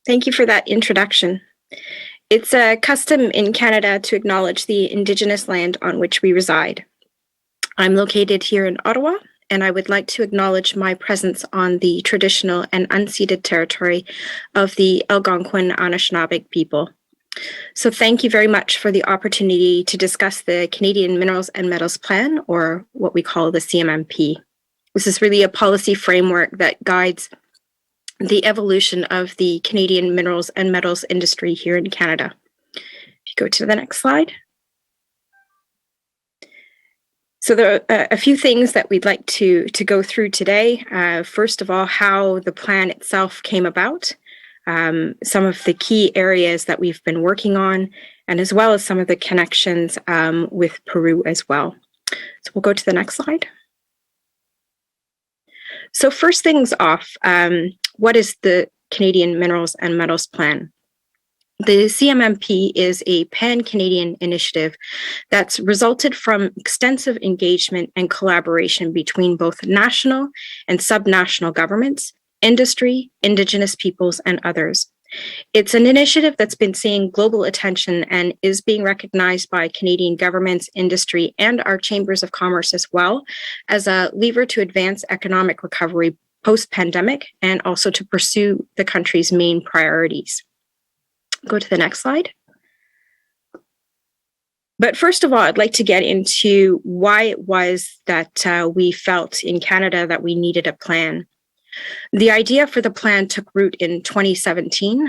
Thank you for that introduction. It's a custom in Canada to acknowledge the Indigenous land on which we reside. I'm located here in Ottawa, and I would like to acknowledge my presence on the traditional and unceded territory of the Algonquin Anishinaabe people. So thank you very much for the opportunity to discuss the Canadian Minerals and Metals Plan, or what we call the CMMP. This is really a policy framework that guides the evolution of the Canadian minerals and metals industry here in Canada. If you go to the next slide. So there are a few things that we'd like to go through today. First of all, how the plan itself came about, some of the key areas that we've been working on, and as well as some of the connections with Peru as well. So we'll go to the next slide. So first things off, what is the Canadian Minerals and Metals Plan? The CMMP is a pan-Canadian initiative that's resulted from extensive engagement and collaboration between both national and subnational governments, industry, Indigenous peoples, and others. It's an initiative that's been seeing global attention and is being recognized by Canadian governments, industry, and our chambers of commerce as well as a lever to advance economic recovery post-pandemic and also to pursue the country's main priorities. Go to the next slide. But first of all, I'd like to get into why it was that we felt in Canada that we needed a plan. The idea for the plan took root in 2017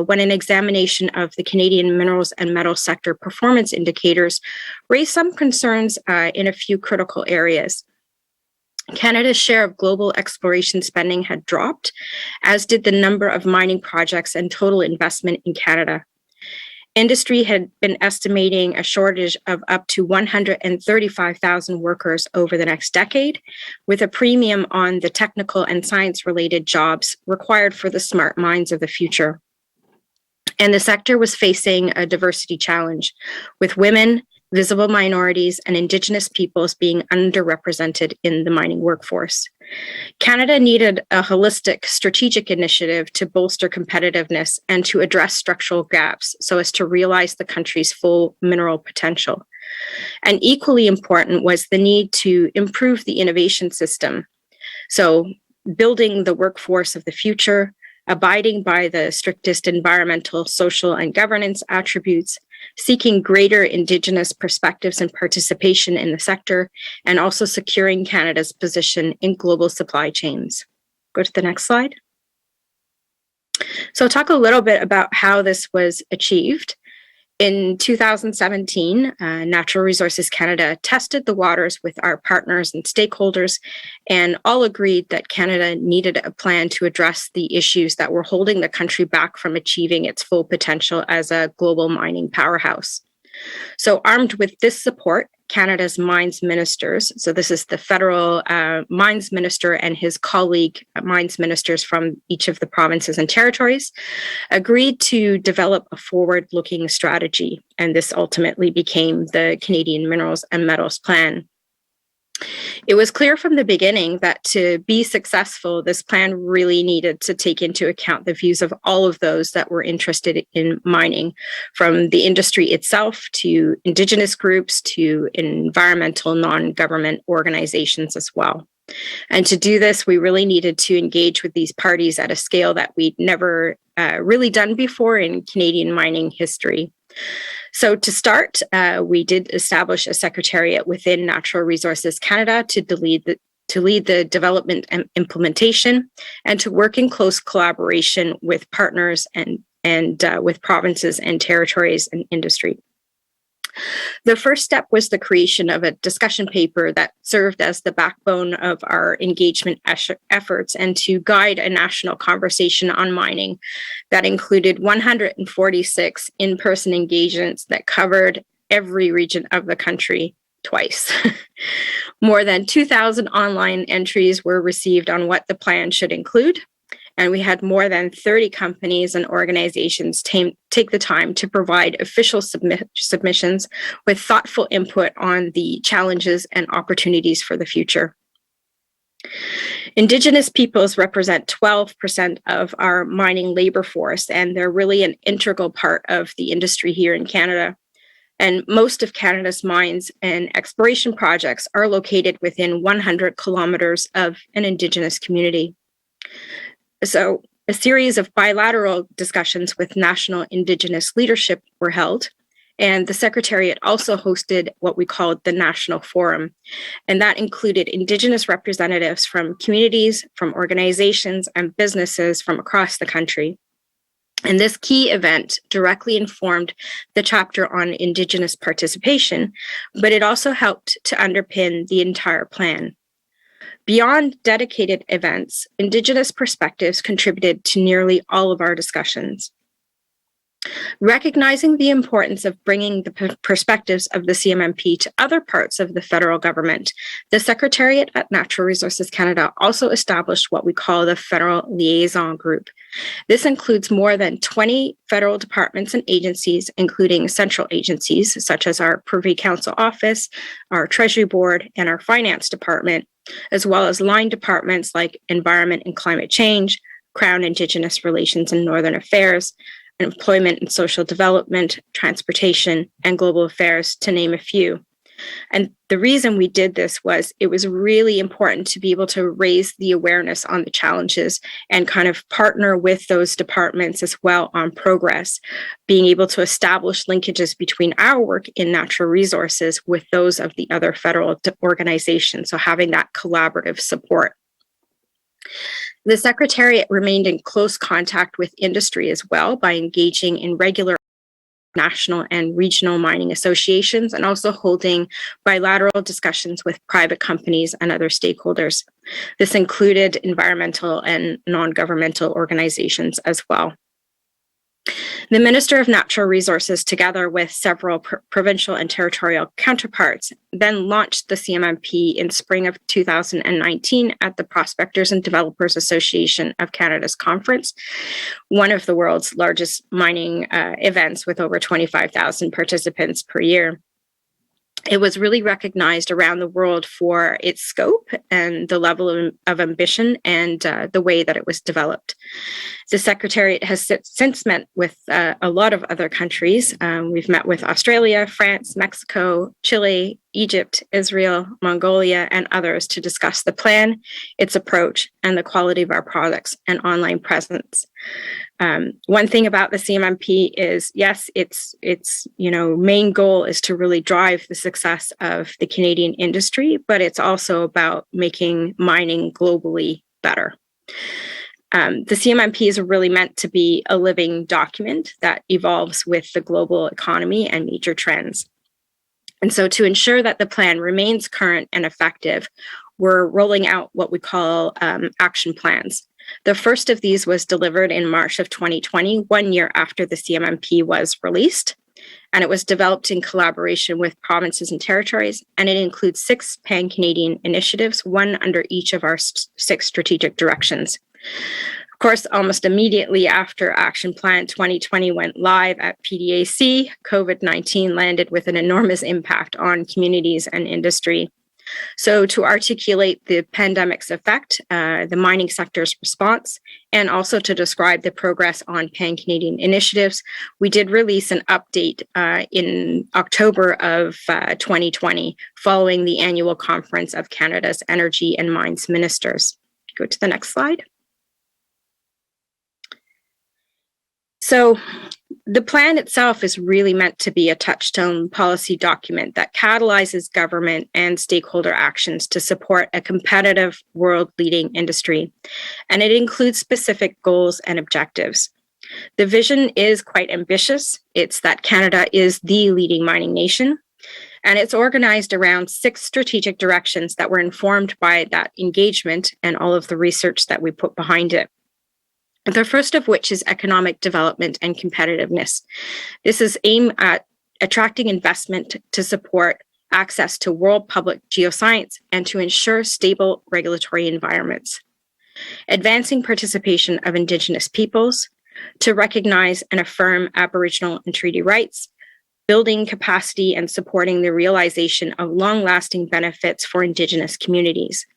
when an examination of the Canadian minerals and metals sector performance indicators raised some concerns in a few critical areas. Canada's share of global exploration spending had dropped, as did the number of mining projects and total investment in Canada. Industry had been estimating a shortage of up to 135,000 workers over the next decade, with a premium on the technical and science-related jobs required for the smart mines of the future. And the sector was facing a diversity challenge, with women, visible minorities, and Indigenous peoples being underrepresented in the mining workforce. Canada needed a holistic strategic initiative to bolster competitiveness and to address structural gaps so as to realize the country's full mineral potential. And equally important was the need to improve the innovation system. So building the workforce of the future, abiding by the strictest environmental, social, and governance attributes, seeking greater Indigenous perspectives and participation in the sector, and also securing Canada's position in global supply chains. Go to the next slide. So I'll talk a little bit about how this was achieved. In 2017, Natural Resources Canada tested the waters with our partners and stakeholders, and all agreed that Canada needed a plan to address the issues that were holding the country back from achieving its full potential as a global mining powerhouse. So armed with this support, Canada's mines ministers, so this is the federal mines minister and his colleague mines ministers from each of the provinces and territories, agreed to develop a forward-looking strategy. And this ultimately became the Canadian Minerals and Metals Plan. It was clear from the beginning that to be successful, this plan really needed to take into account the views of all of those that were interested in mining, from the industry itself to Indigenous groups to environmental non-government organizations as well. And to do this, we really needed to engage with these parties at a scale that we'd never really done before in Canadian mining history. So to start, we did establish a secretariat within Natural Resources Canada to lead the development and implementation, and to work in close collaboration with partners and with provinces and territories and industry. The first step was the creation of a discussion paper that served as the backbone of our engagement efforts and to guide a national conversation on mining that included 146 in-person engagements that covered every region of the country twice. More than 2,000 online entries were received on what the plan should include. And we had more than 30 companies and organizations take the time to provide official submissions with thoughtful input on the challenges and opportunities for the future. Indigenous peoples represent 12% of our mining labor force, and they're really an integral part of the industry here in Canada. And most of Canada's mines and exploration projects are located within 100 kilometers of an Indigenous community. So a series of bilateral discussions with national Indigenous leadership were held, and the Secretariat also hosted what we called the National Forum, and that included Indigenous representatives from communities, from organizations, and businesses from across the country. And this key event directly informed the chapter on Indigenous participation, but it also helped to underpin the entire plan. Beyond dedicated events, Indigenous perspectives contributed to nearly all of our discussions. Recognizing the importance of bringing the perspectives of the CMMP to other parts of the federal government, the Secretariat at Natural Resources Canada also established what we call the Federal Liaison Group. This includes more than 20 federal departments and agencies, including central agencies such as our Privy Council Office, our Treasury Board, and our Finance Department, as well as line departments like Environment and Climate Change, Crown Indigenous Relations and Northern Affairs, Employment and Social Development, Transportation, and Global Affairs, to name a few. And the reason we did this was it was really important to be able to raise the awareness on the challenges and kind of partner with those departments as well on progress, being able to establish linkages between our work in natural resources with those of the other federal organizations. So having that collaborative support. The Secretariat remained in close contact with industry as well by engaging in regular national and regional mining associations and also holding bilateral discussions with private companies and other stakeholders. This included environmental and non-governmental organizations as well. The Minister of Natural Resources, together with several provincial and territorial counterparts, then launched the CMMP in spring of 2019 at the Prospectors and Developers Association of Canada's conference, one of the world's largest mining events with over 25,000 participants per year. It was really recognized around the world for its scope and the level of ambition and the way that it was developed. The Secretariat has since met with a lot of other countries. We've met with Australia, France, Mexico, Chile, Egypt, Israel, Mongolia, and others to discuss the plan, its approach, and the quality of our products and online presence. One thing about the CMMP is, yes, its main goal is to really drive the success of the Canadian industry, but it's also about making mining globally better. The CMMP is really meant to be a living document that evolves with the global economy and major trends. And so to ensure that the plan remains current and effective, we're rolling out what we call action plans. The first of these was delivered in March of 2020, 1 year after the CMMP was released. And it was developed in collaboration with provinces and territories. And it includes 6 pan-Canadian initiatives, one under each of our 6 strategic directions. Of course, almost immediately after Action Plan 2020 went live at PDAC, COVID-19 landed with an enormous impact on communities and industry. So to articulate the pandemic's effect, the mining sector's response, and also to describe the progress on pan-Canadian initiatives, we did release an update in October of 2020, following the annual conference of Canada's Energy and Mines Ministers. Go to the next slide. So the plan itself is really meant to be a touchstone policy document that catalyzes government and stakeholder actions to support a competitive, world-leading industry. And it includes specific goals and objectives. The vision is quite ambitious. It's that Canada is the leading mining nation. And it's organized around 6 strategic directions that were informed by that engagement and all of the research that we put behind it. The first of which is economic development and competitiveness. This is aimed at attracting investment to support access to world public geoscience and to ensure stable regulatory environments. Advancing participation of Indigenous peoples, to recognize and affirm Aboriginal and treaty rights, building capacity and supporting the realization of long-lasting benefits for Indigenous communities,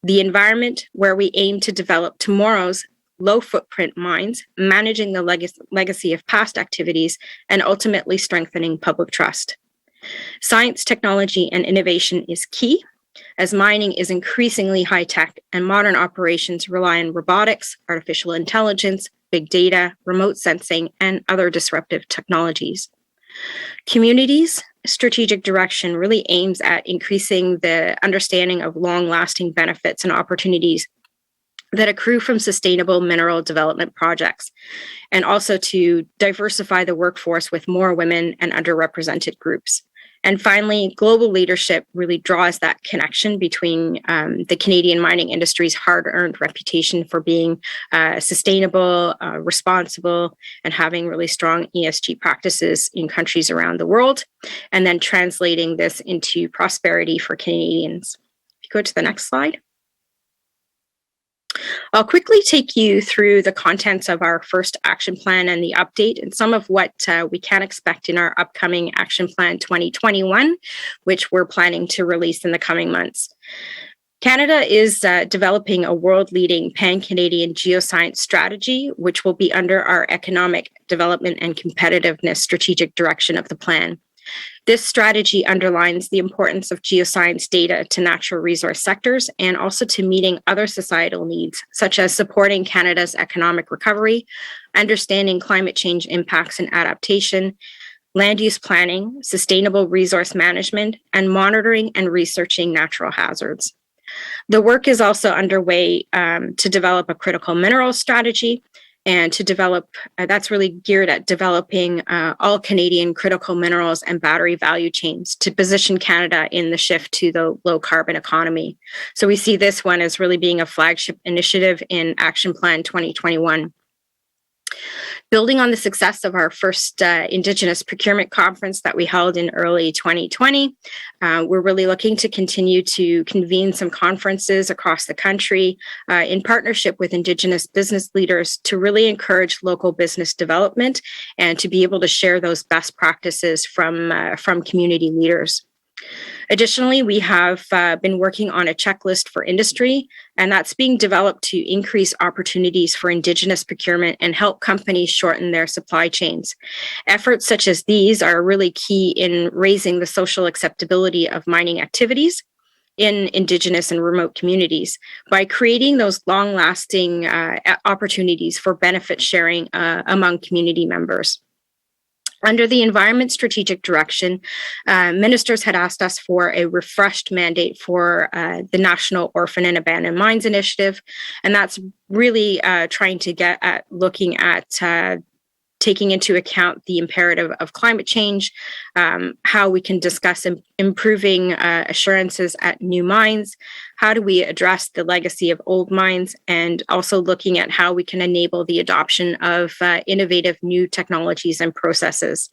the environment where we aim to develop tomorrow's low-footprint mines, managing the legacy of past activities, and ultimately strengthening public trust. Science, technology, and innovation is key, as mining is increasingly high-tech and modern operations rely on robotics, artificial intelligence, big data, remote sensing, and other disruptive technologies. Communities' strategic direction really aims at increasing the understanding of long-lasting benefits and opportunities that accrue from sustainable mineral development projects, and also to diversify the workforce with more women and underrepresented groups. And finally, global leadership really draws that connection between the Canadian mining industry's hard-earned reputation for being sustainable, responsible, and having really strong ESG practices in countries around the world, and then translating this into prosperity for Canadians. If you go to the next slide. I'll quickly take you through the contents of our first action plan and the update and some of what we can expect in our upcoming Action Plan 2021, which we're planning to release in the coming months. Canada is developing a world-leading pan-Canadian geoscience strategy, which will be under our economic development and competitiveness strategic direction of the plan. This strategy underlines the importance of geoscience data to natural resource sectors and also to meeting other societal needs, such as supporting Canada's economic recovery, understanding climate change impacts and adaptation, land use planning, sustainable resource management, and monitoring and researching natural hazards. The work is also underway to develop a critical mineral strategy and to develop, that's really geared at developing all Canadian critical minerals and battery value chains to position Canada in the shift to the low carbon economy. So we see this one as really being a flagship initiative in Action Plan 2021. Building on the success of our first Indigenous procurement conference that we held in early 2020, we're really looking to continue to convene some conferences across the country in partnership with Indigenous business leaders to really encourage local business development and to be able to share those best practices from community leaders. Additionally, we have been working on a checklist for industry, and that's being developed to increase opportunities for Indigenous procurement and help companies shorten their supply chains. Efforts such as these are really key in raising the social acceptability of mining activities in Indigenous and remote communities by creating those long-lasting opportunities for benefit sharing among community members. Under the Environment Strategic Direction, ministers had asked us for a refreshed mandate for the National Orphan and Abandoned Mines Initiative, and that's really trying to get at looking at taking into account the imperative of climate change, how we can discuss improving assurances at new mines, how do we address the legacy of old mines, and also looking at how we can enable the adoption of innovative new technologies and processes.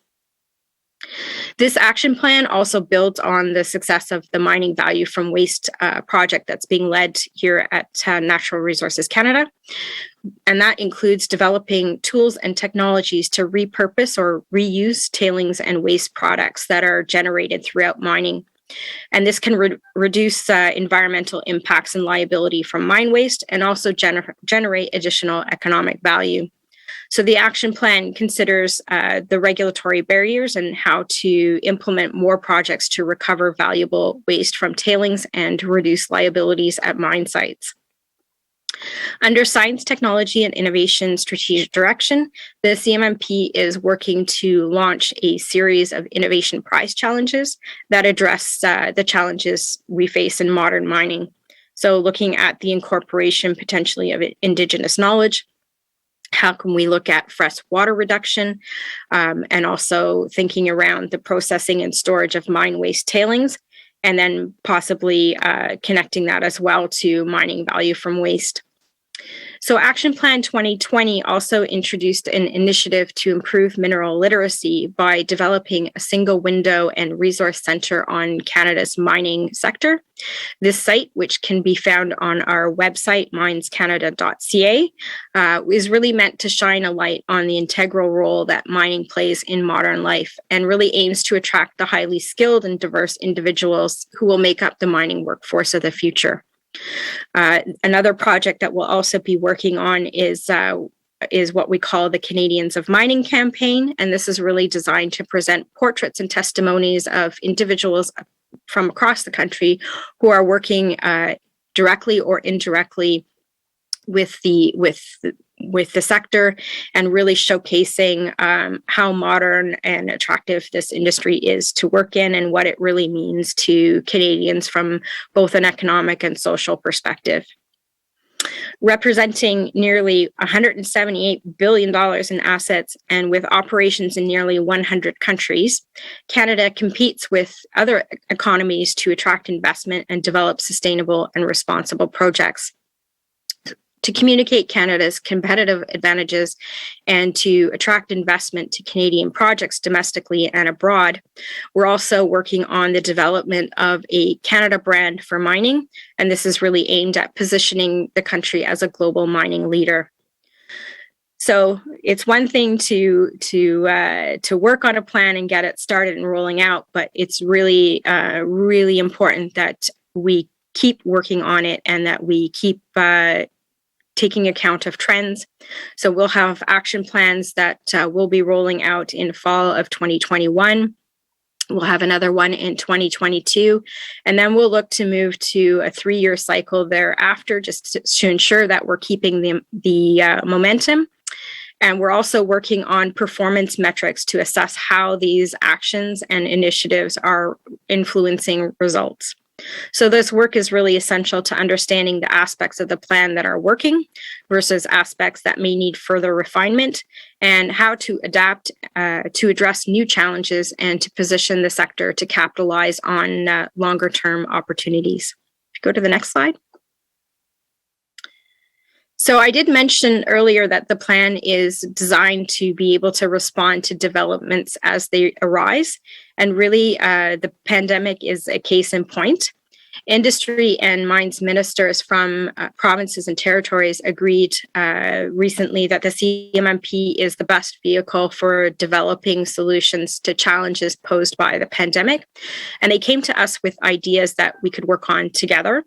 This action plan also builds on the success of the Mining Value from Waste project that's being led here at Natural Resources Canada. And that includes developing tools and technologies to repurpose or reuse tailings and waste products that are generated throughout mining. And this can reduce environmental impacts and liability from mine waste and also generate additional economic value. So the action plan considers the regulatory barriers and how to implement more projects to recover valuable waste from tailings and reduce liabilities at mine sites. Under Science, Technology, and Innovation Strategic Direction, the CMMP is working to launch a series of innovation prize challenges that address the challenges we face in modern mining. So looking at the incorporation potentially of Indigenous knowledge, how can we look at fresh water reduction, and also thinking around the processing and storage of mine waste tailings, and then possibly connecting that as well to mining value from waste. So Action Plan 2020 also introduced an initiative to improve mineral literacy by developing a single window and resource center on Canada's mining sector. This site, which can be found on our website, minescanada.ca, is really meant to shine a light on the integral role that mining plays in modern life and really aims to attract the highly skilled and diverse individuals who will make up the mining workforce of the future. Another project that we'll also be working on is what we call the Canadians of Mining campaign. And this is really designed to present portraits and testimonies of individuals from across the country who are working directly or indirectly with the sector, and really showcasing how modern and attractive this industry is to work in, and what it really means to Canadians from both an economic and social perspective. Representing nearly $178 billion in assets and with operations in nearly 100 countries, Canada competes with other economies to attract investment and develop sustainable and responsible projects. To communicate Canada's competitive advantages and to attract investment to Canadian projects domestically and abroad, we're also working on the development of a Canada brand for mining, and this is really aimed at positioning the country as a global mining leader. So it's one thing to work on a plan and get it started and rolling out, but it's really really important that we keep working on it and that we keep taking account of trends. So we'll have action plans that we'll be rolling out in fall of 2021. We'll have another one in 2022, and then we'll look to move to a 3-year cycle thereafter, just to ensure that we're keeping the momentum. And we're also working on performance metrics to assess how these actions and initiatives are influencing results. So this work is really essential to understanding the aspects of the plan that are working versus aspects that may need further refinement, and how to adapt to address new challenges and to position the sector to capitalize on longer term opportunities. Go to the next slide. So I did mention earlier that the plan is designed to be able to respond to developments as they arise. And really, the pandemic is a case in point. Industry and mines ministers from provinces and territories agreed recently that the CMMP is the best vehicle for developing solutions to challenges posed by the pandemic. And they came to us with ideas that we could work on together.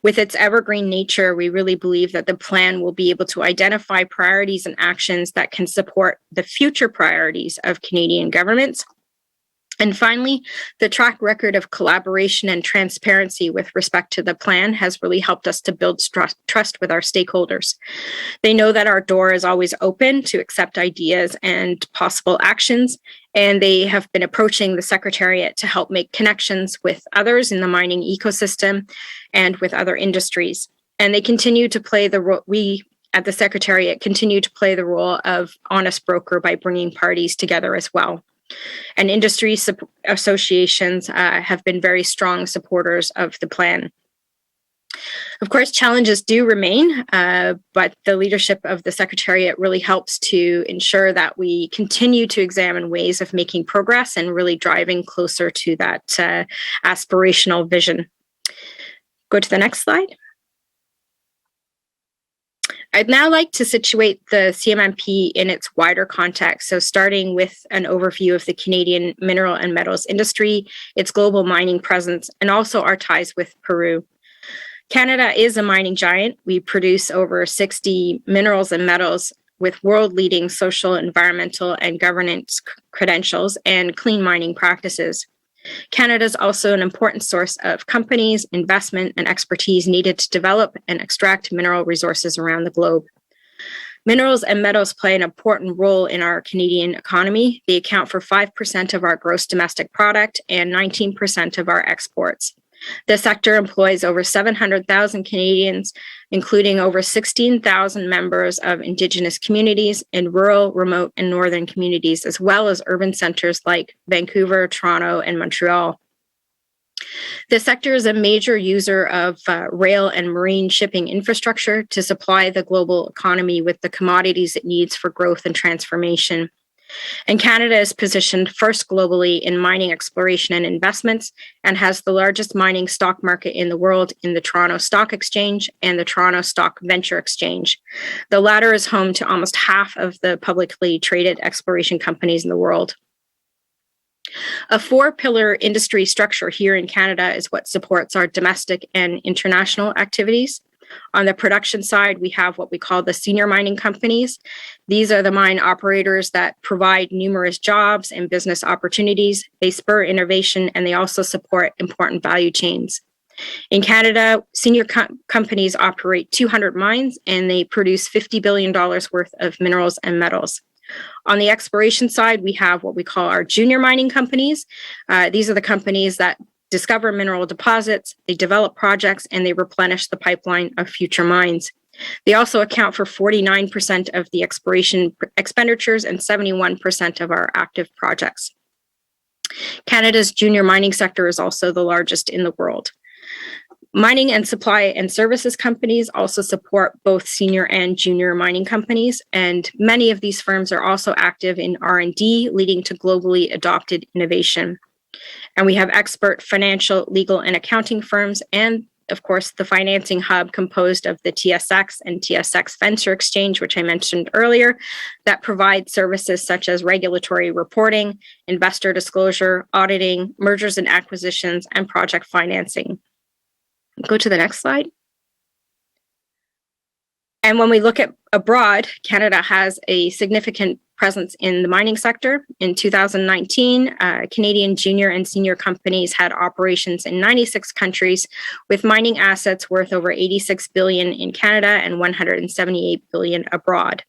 With its evergreen nature, we really believe that the plan will be able to identify priorities and actions that can support the future priorities of Canadian governments. And finally, the track record of collaboration and transparency with respect to the plan has really helped us to build trust with our stakeholders. They know that our door is always open to accept ideas and possible actions, and they have been approaching the Secretariat to help make connections with others in the mining ecosystem and with other industries. And they continue to play the role, we at the Secretariat continue to play the role of honest broker by bringing parties together as well. And industry associations have been very strong supporters of the plan. Of course, challenges do remain, but the leadership of the Secretariat really helps to ensure that we continue to examine ways of making progress and really driving closer to that aspirational vision. Go to the next slide. I'd now like to situate the CMMP in its wider context. So starting with an overview of the Canadian mineral and metals industry, its global mining presence, and also our ties with Peru. Canada is a mining giant. We produce over 60 minerals and metals with world-leading social, environmental, and governance credentials and clean mining practices. Canada is also an important source of companies, investment, and expertise needed to develop and extract mineral resources around the globe. Minerals and metals play an important role in our Canadian economy. They account for 5% of our gross domestic product and 19% of our exports. The sector employs over 700,000 Canadians, including over 16,000 members of Indigenous communities in rural, remote, and northern communities, as well as urban centers like Vancouver, Toronto, and Montreal. The sector is a major user of rail and marine shipping infrastructure to supply the global economy with the commodities it needs for growth and transformation. And Canada is positioned first globally in mining exploration and investments and has the largest mining stock market in the world in the Toronto Stock Exchange and the Toronto Stock Venture Exchange. The latter is home to almost half of the publicly traded exploration companies in the world. A four-pillar industry structure here in Canada is what supports our domestic and international activities. On the production side, we have what we call the senior mining companies. These are the mine operators that provide numerous jobs and business opportunities. They spur innovation, and they also support important value chains. In Canada, senior companies operate 200 mines, and they produce $50 billion worth of minerals and metals. On the exploration side, we have what we call our junior mining companies. These are the companies that discover mineral deposits, they develop projects, and they replenish the pipeline of future mines. They also account for 49% of the exploration expenditures and 71% of our active projects. Canada's junior mining sector is also the largest in the world. Mining and supply and services companies also support both senior and junior mining companies, and many of these firms are also active in R&D, leading to globally adopted innovation. And we have expert financial, legal, and accounting firms, and of course, the financing hub composed of the TSX and TSX Venture Exchange, which I mentioned earlier, that provide services such as regulatory reporting, investor disclosure, auditing, mergers and acquisitions, and project financing. Go to the next slide. And when we look at abroad, Canada has a significant presence in the mining sector. In 2019, Canadian junior and senior companies had operations in 96 countries, with mining assets worth over $86 billion in Canada and $178 billion abroad.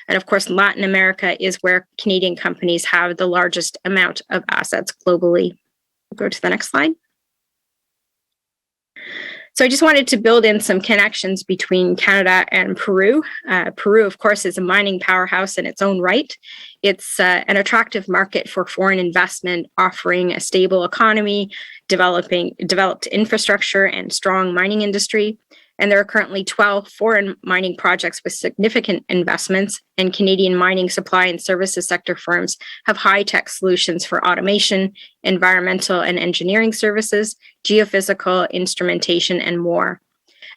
And of course, Latin America is where Canadian companies have the largest amount of assets globally. Go to the next slide. So I just wanted to build in some connections between Canada and Peru. Peru, of course, is a mining powerhouse in its own right. It's an attractive market for foreign investment, offering a stable economy, developed infrastructure, and strong mining industry. And there are currently 12 foreign mining projects with significant investments, and Canadian mining supply and services sector firms have high-tech solutions for automation, environmental and engineering services, geophysical instrumentation, and more.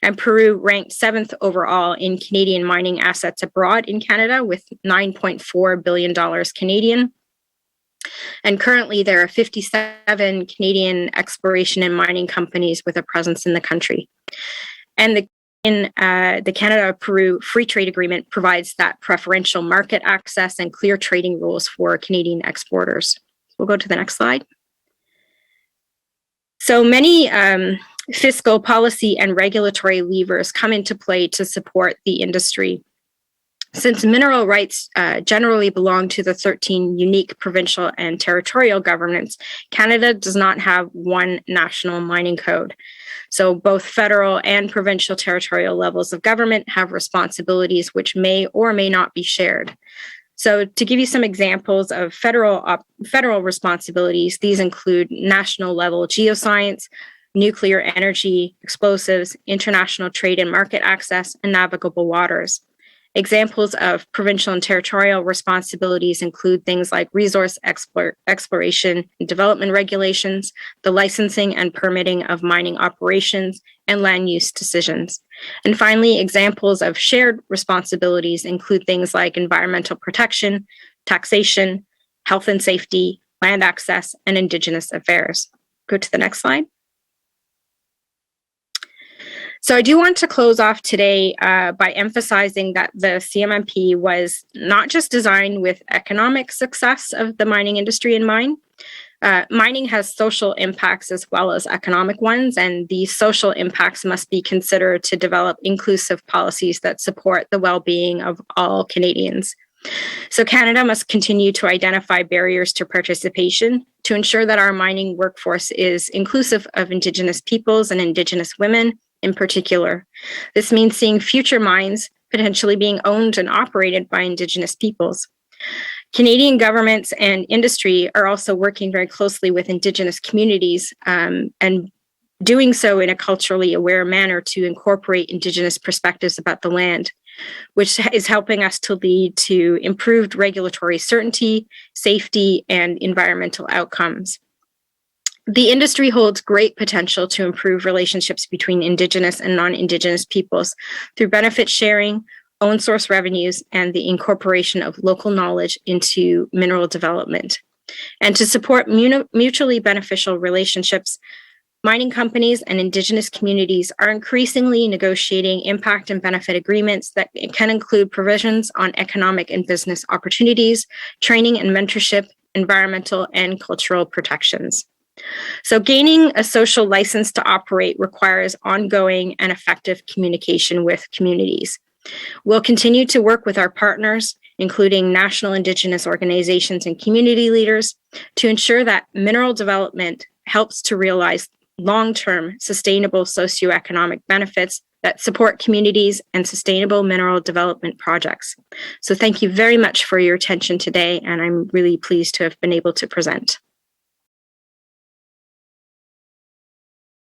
And Peru ranked 7th overall in Canadian mining assets abroad in Canada with $9.4 billion Canadian. And currently there are 57 Canadian exploration and mining companies with a presence in the country. And the Canada-Peru Free Trade Agreement provides that preferential market access and clear trading rules for Canadian exporters. We'll go to the next slide. So many fiscal policy and regulatory levers come into play to support the industry. Since mineral rights generally belong to the 13 unique provincial and territorial governments, Canada does not have one national mining code. So both federal and provincial territorial levels of government have responsibilities which may or may not be shared. So to give you some examples of federal responsibilities, these include national level geoscience, nuclear energy, explosives, international trade and market access, and navigable waters. Examples of provincial and territorial responsibilities include things like resource exploration and development regulations, the licensing and permitting of mining operations, and land use decisions. And finally, examples of shared responsibilities include things like environmental protection, taxation, health and safety, land access, and Indigenous affairs. Go to the next slide. So I do want to close off today by emphasizing that the CMMP was not just designed with economic success of the mining industry in mind. Mining has social impacts as well as economic ones, and these social impacts must be considered to develop inclusive policies that support the well-being of all Canadians. So Canada must continue to identify barriers to participation to ensure that our mining workforce is inclusive of Indigenous peoples and Indigenous women in particular. This means seeing future mines potentially being owned and operated by Indigenous peoples. Canadian governments and industry are also working very closely with Indigenous communities and doing so in a culturally aware manner to incorporate Indigenous perspectives about the land, which is helping us to lead to improved regulatory certainty, safety, and environmental outcomes. The industry holds great potential to improve relationships between Indigenous and non-Indigenous peoples through benefit sharing, own source revenues, and the incorporation of local knowledge into mineral development. And to support mutually beneficial relationships, mining companies and Indigenous communities are increasingly negotiating impact and benefit agreements that can include provisions on economic and business opportunities, training and mentorship, environmental and cultural protections. So gaining a social license to operate requires ongoing and effective communication with communities. We'll continue to work with our partners, including national Indigenous organizations and community leaders, to ensure that mineral development helps to realize long-term sustainable socioeconomic benefits that support communities and sustainable mineral development projects. So thank you very much for your attention today, and I'm really pleased to have been able to present.